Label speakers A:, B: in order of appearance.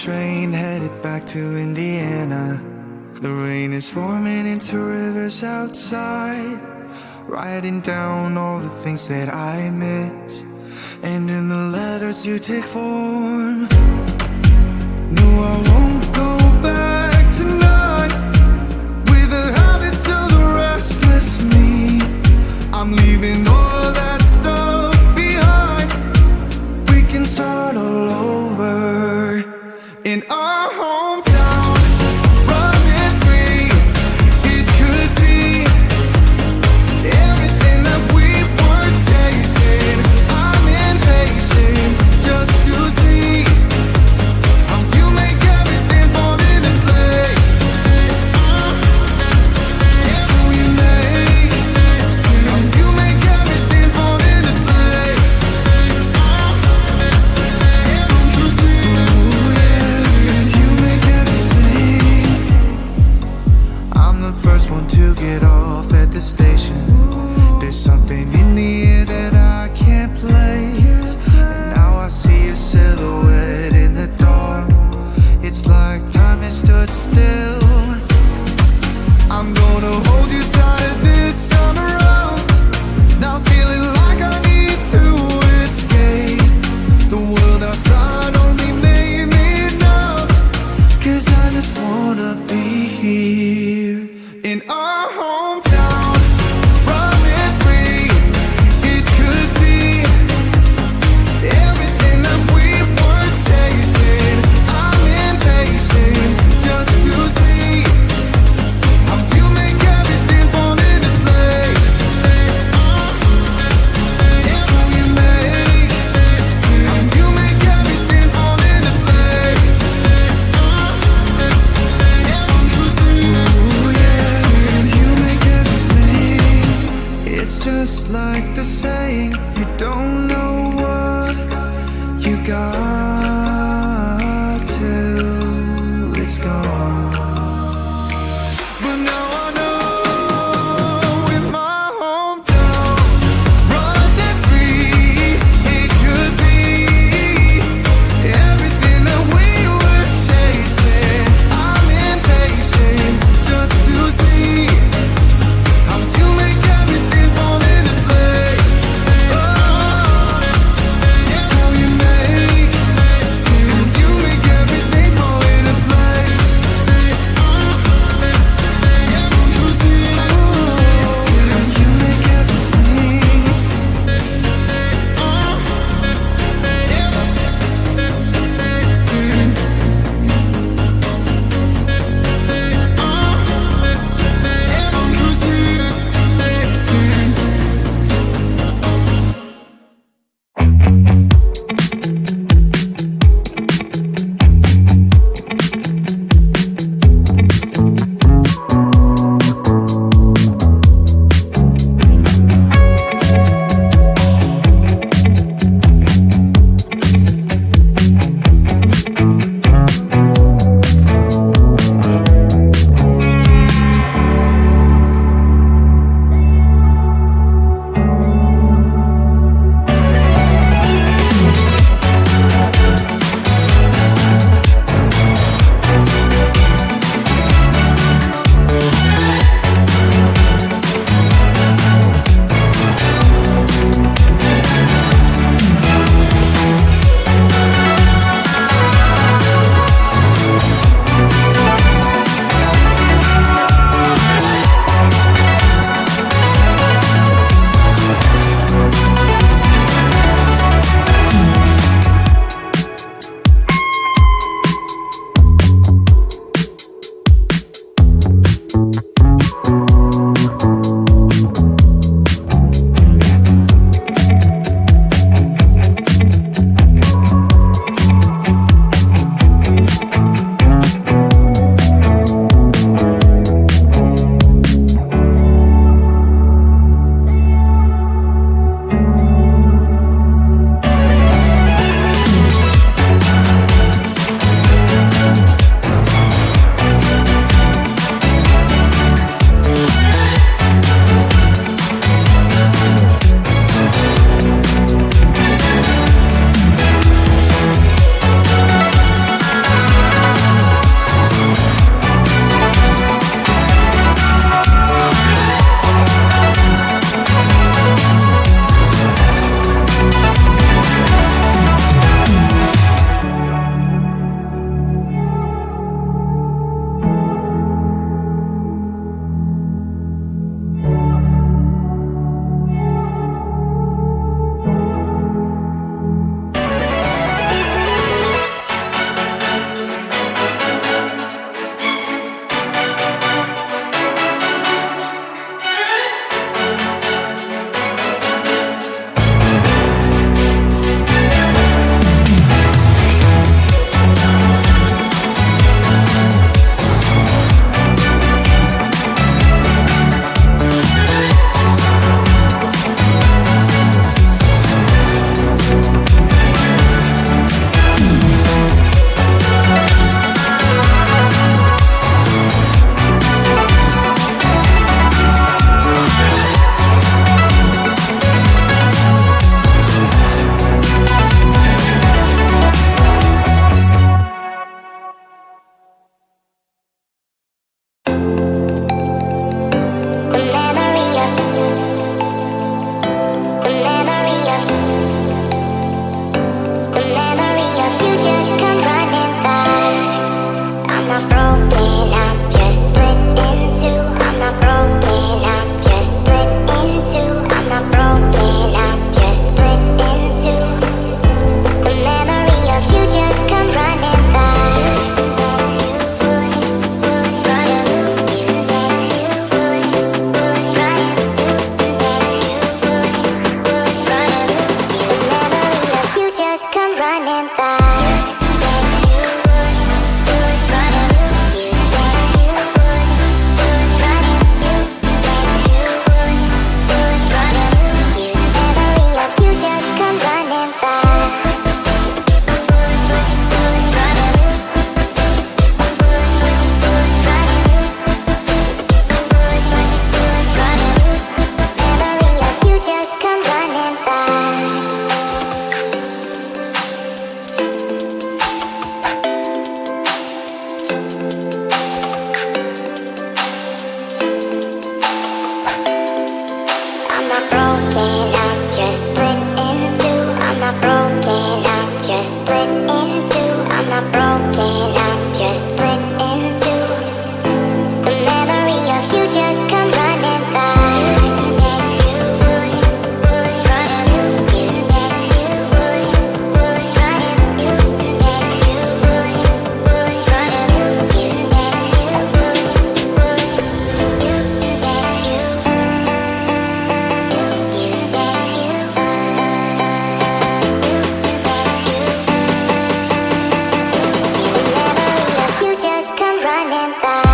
A: train headed back to Indiana. The rain is forming into rivers outside, writing down all the things that I miss, and in the letters you take form. No, I won't go back tonight with the habits of the restless me. I'm leaving all that stuff behind. We can start all over in our hometown, running free. It could be everything that we were chasing. I'm impatient just to see how you make everything fall into place. We make how you make everything fall into place. You see, you make everything. I'm the first one to get off at the station. There's something in the air that I can't place, and now I see a silhouette in the dark. It's like time has stood still. I'm gonna hold you tight this time around. Now feeling like I need to escape. The world outside only made me numb, 'cause I just wanna be here in our hometown, running free. It could be everything that we were chasing. I'm impatient just to see how you make everything fall
B: just split in two. The memory of you just come running by. You just come running by.